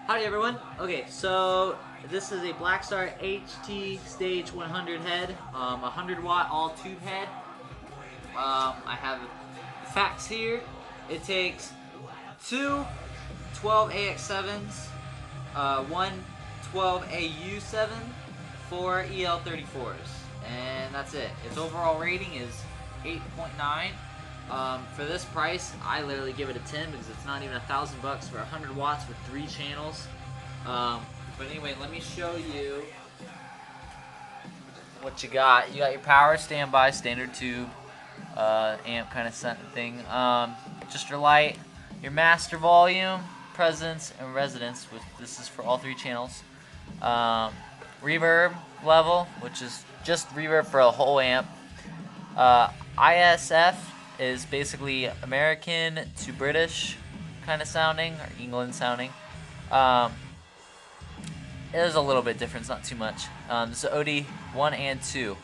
Howdy everyone. Okay, so this is a Blackstar HT Stage 100 head, 100 watt all tube head. I have the facts here. It takes two 12AX7s, one 12AU7, four EL34s, and that's it. Its overall rating is 8.9. For this price, I literally give it a 10 because it's not even $1,000 for 100 watts with 3 channels. But anyway, let me show you what you got. You got your power standby, standard tube, amp kind of thing. Just your light, your master volume, presence, and resonance. This is for all 3 channels. Reverb level, which is just reverb for a whole amp. ISF is basically American to British kind of sounding, or England sounding. There's a little bit difference, not too much. This is OD 1 and 2.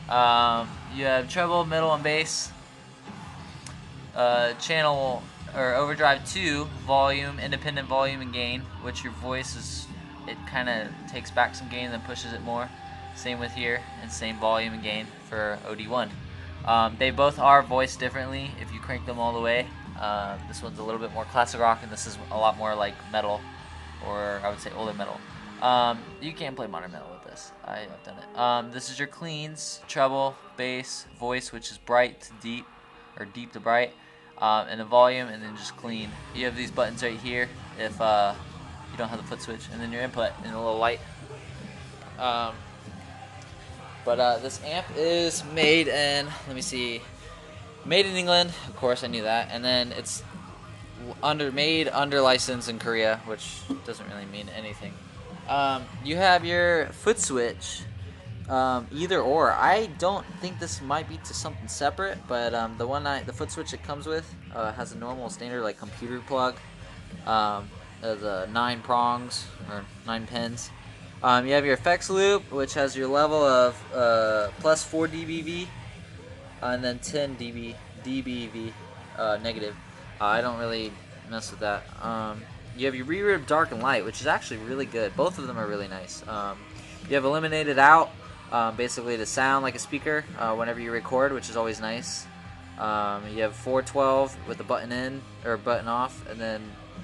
You have treble, middle, and bass. Channel or overdrive 2, volume, independent volume and gain, which your voice is, it kind of takes back some gain and then pushes it more. Same with here, and same volume and gain for OD1. They both are voiced differently if you crank them all the way. This one's a little bit more classic rock, and this is a lot more like metal, or I would say older metal. You can play modern metal with this. I've done it. This is your cleans, treble, bass, voice, which is bright to deep, or deep to bright, and the volume, and then just clean. You have these buttons right here if you don't have the foot switch, and then your input and a little light. But this amp is made in, let me see, made in England, of course I knew that, and then it's made under license in Korea, which doesn't really mean anything. You have your foot switch, either or. I don't think this might be to something separate, but the foot switch it comes with has a normal standard like computer plug. The 9 prongs or 9 pins. You have your effects loop, which has your level of plus 4 dBV, and then 10 dBV negative. I don't really mess with that. You have your reverb dark and light, which is actually really good. Both of them are really nice. You have eliminated out, basically to sound like a speaker whenever you record, which is always nice. You have 412 with the button in or button off, and then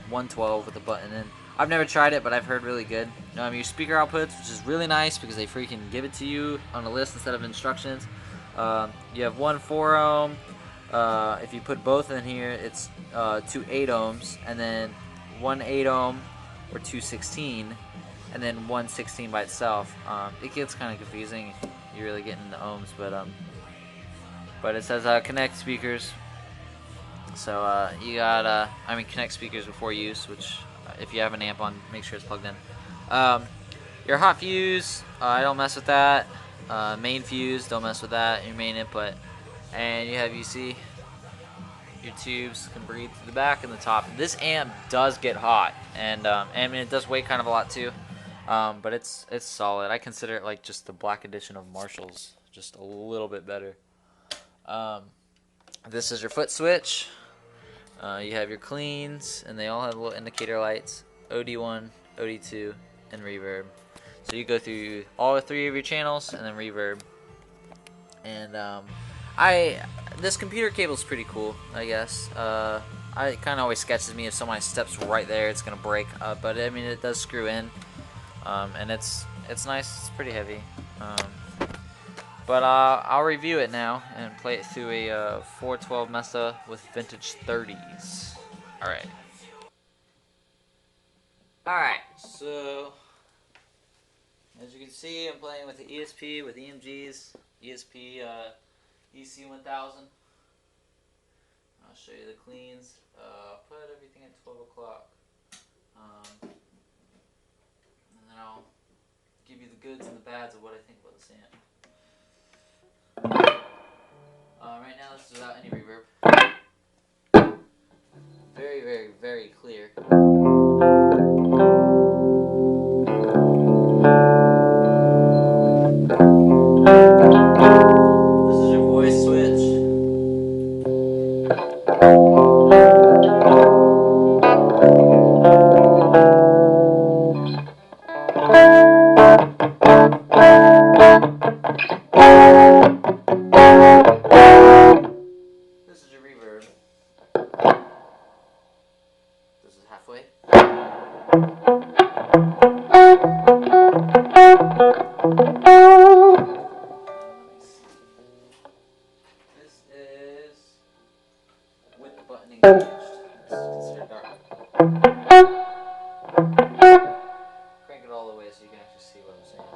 112 with the button in. I've never tried it, but I've heard really good. Your speaker outputs, which is really nice because they freaking give it to you on a list instead of instructions. You have 1 4 ohm. If you put both in here, it's 2 8 ohms, and then 1 8 ohm or 2 16, and then 1 16 by itself. It gets kind of confusing if you really get into ohms, but it says connect speakers. So you got connect speakers before use, which if you have an amp on, make sure it's plugged in. Your hot fuse, I don't mess with that. Main fuse, don't mess with that. Your main input, and you have UC. Your tubes can breathe through the back and the top. This amp does get hot, and it does weigh kind of a lot too. But it's solid. I consider it like just the black edition of Marshall's, just a little bit better. This is your foot switch. You have your cleans, and they all have little indicator lights, OD1, OD2, and reverb. So you go through all 3 of your channels, and then reverb. And this computer cable is pretty cool, I guess. It kind of always sketches me if somebody steps right there, it's gonna break. But I mean, it does screw in, and it's nice. It's pretty heavy. But I'll review it now and play it through a 412 Mesa with vintage 30s. Alright, so as you can see, I'm playing with the ESP with EMGs, ESP EC1000. I'll show you the cleans. I'll put everything at 12 o'clock. And then I'll give you the goods and the bads of what I think about this amp. Right now this is without any reverb. Very, very, very clear. This is your voice switch. reverb. This is halfway. This is with the button engaged. It's considered dark. Crank it all the way so you can actually see what I'm saying.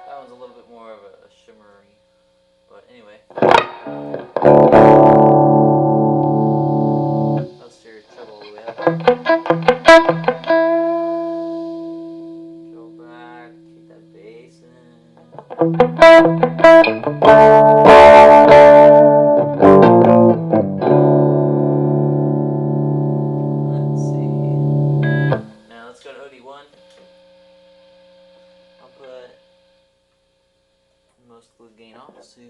That one's a little bit more of a shimmery, but anyway. That's your treble all the way up. Go back, keep that bass in. Let's see. Now let's go to OD1. I'll put most of the gain off. See.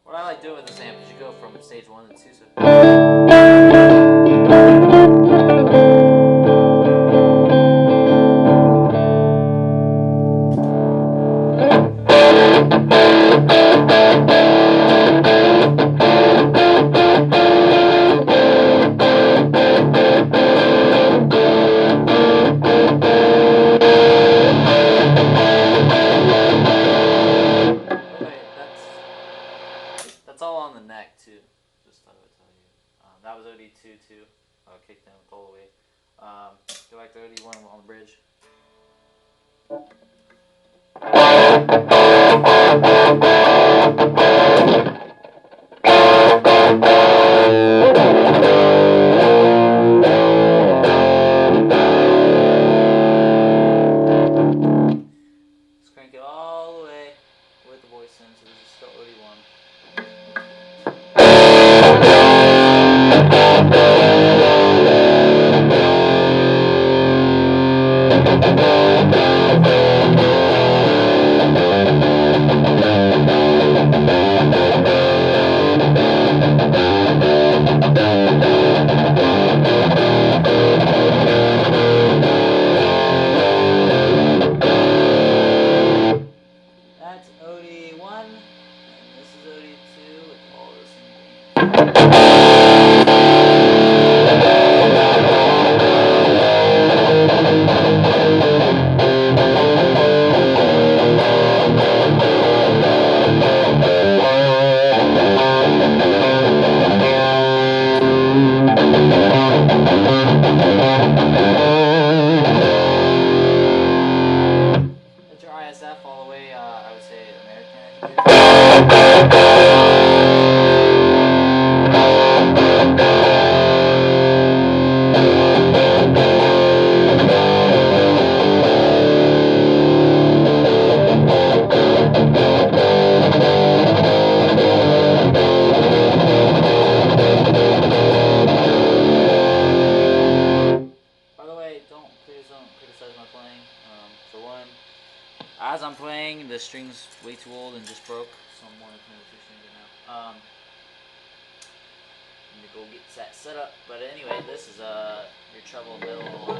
What I like doing with this amp is you go from stage 1 to 2. So that's all on the neck too. Just thought I would tell you. That was OD2 too. I'll kick down with all the way. Go back to OD1 on the bridge. Let's crank it all the way with the voice in. So this is still OD1. That's OD1, and this is OD2 with all this in That's your ISF all the way, I would say American. By the way, please don't criticize my playing. For one, as I'm playing, the string's way too old and just broke, so I'm only playing with 2 strings right now. Need to go get that set up. But anyway, this is your treble middle.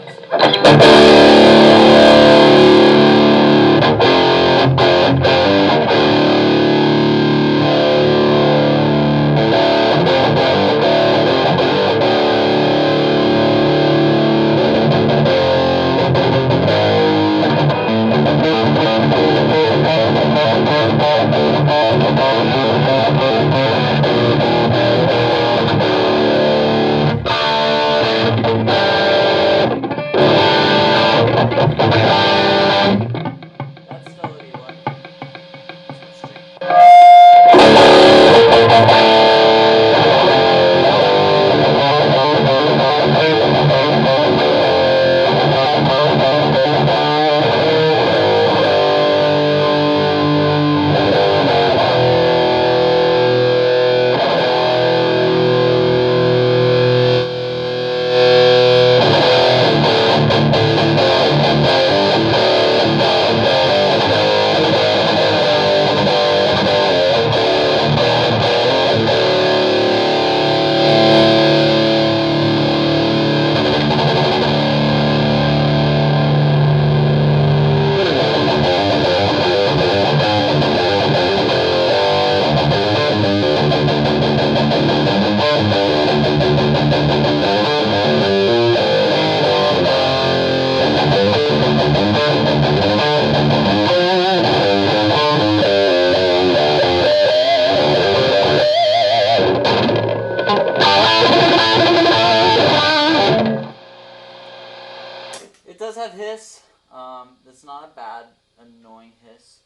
annoying hiss.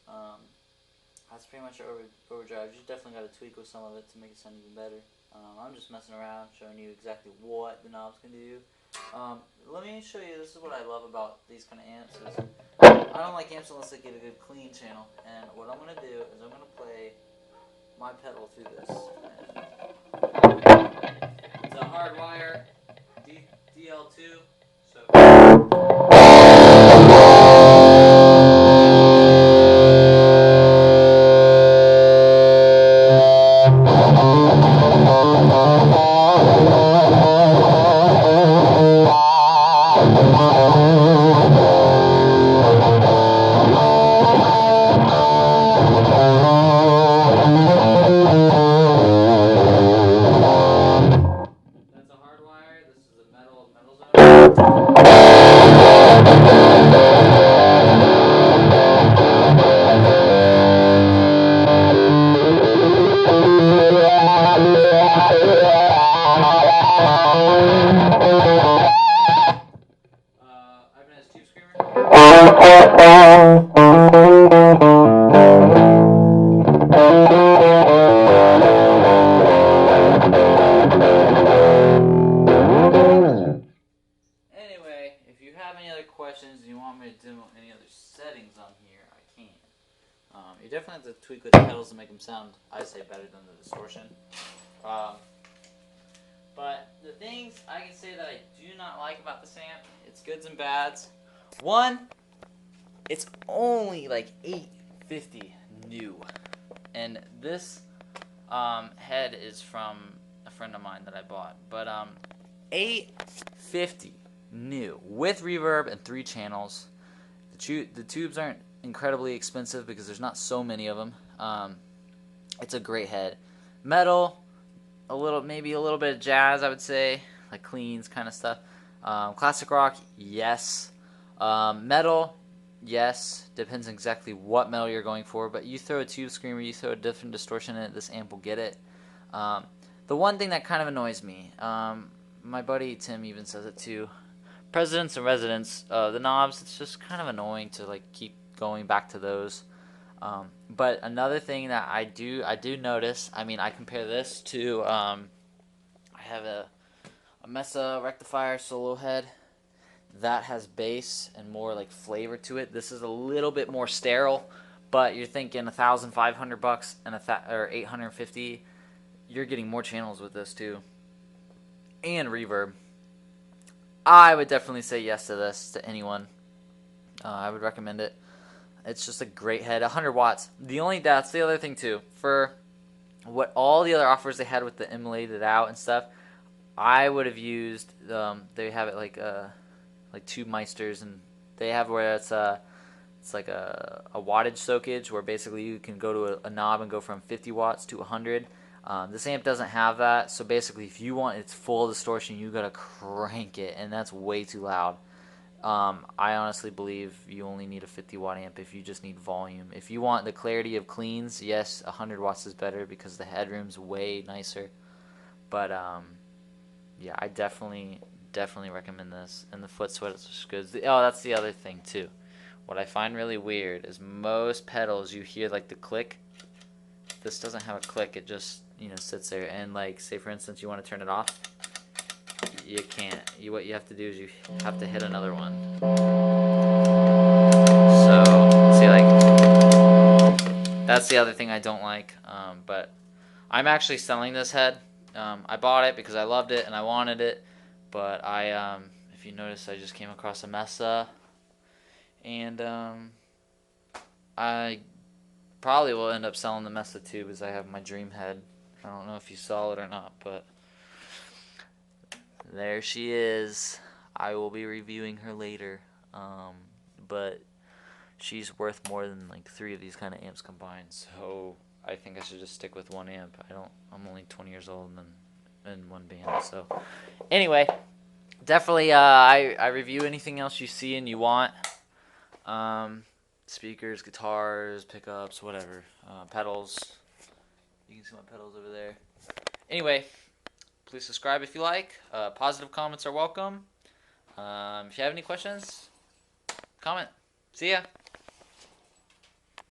That's pretty much overdrive. You definitely got to tweak with some of it to make it sound even better. I'm just messing around, showing you exactly what the knobs can do. Let me show you, this is what I love about these kind of amps. Is I don't like amps unless they get a good clean channel. And what I'm going to do is I'm going to play my pedal through this. It's a hardwire DL2. So that's a hardwire. This is a metal zone. Ibanez Tube Screamer. Anyway, if you have any other questions and you want me to do any other settings on here, I can. You definitely have to tweak with the pedals to make them sound, I say, better than the distortion. But the things I can say that I do not like about this amp, it's goods and bads. One, it's only like $850 new, and this head is from a friend of mine that I bought. But $850 new with reverb and 3 channels. The tubes aren't incredibly expensive because there's not so many of them. It's a great head. Metal, maybe a little bit of jazz, I would say, like cleans kind of stuff. Classic rock, yes. Metal, yes. Depends exactly what metal you're going for. But you throw a tube screamer, you throw a different distortion in it, this amp will get it. The one thing that kind of annoys me, my buddy Tim even says it too. Presidents and residents, the knobs, it's just kind of annoying to like keep going back to those. But another thing that I do notice, I mean, I compare this to, I have a Mesa rectifier solo head that has bass and more like flavor to it. This is a little bit more sterile, but you're thinking $1,500 and or $850. You're getting more channels with this too, and reverb. I would definitely say yes to this to anyone. I would recommend it. It's just a great head. 100 watts. That's the other thing too. For what all the other offers they had with the emulated out and stuff, I would have used. They have it like Tube Meisters, and they have where it's like a wattage soakage where basically you can go to a knob and go from 50 watts to 100. This amp doesn't have that, so basically if you want its full distortion, you gotta crank it, and that's way too loud. I honestly believe you only need a 50 watt amp if you just need volume. If you want the clarity of cleans, yes, 100 watts is better because the headroom's way nicer. But yeah, I definitely recommend this. And the Footswitch is good. Oh, that's the other thing too. What I find really weird is most pedals you hear like the click. This doesn't have a click. It just sits there. And like, say for instance, you want to turn it off. You can't. What you have to do is you have to hit another one. So see, like, that's the other thing I don't like. But I'm actually selling this head. I bought it because I loved it and I wanted it. But if you notice, I just came across a Mesa, and I probably will end up selling the Mesa too because I have my dream head. I don't know if you saw it or not, but there she is. I will be reviewing her later, but she's worth more than like 3 of these kind of amps combined. So I think I should just stick with one amp. I'm only 20 years old and in one band. So anyway, definitely I review anything else you see and you want. Speakers, guitars, pickups, whatever, pedals. You can see my pedals over there. Anyway, please subscribe if you like. Positive comments are welcome. If you have any questions, comment. See ya.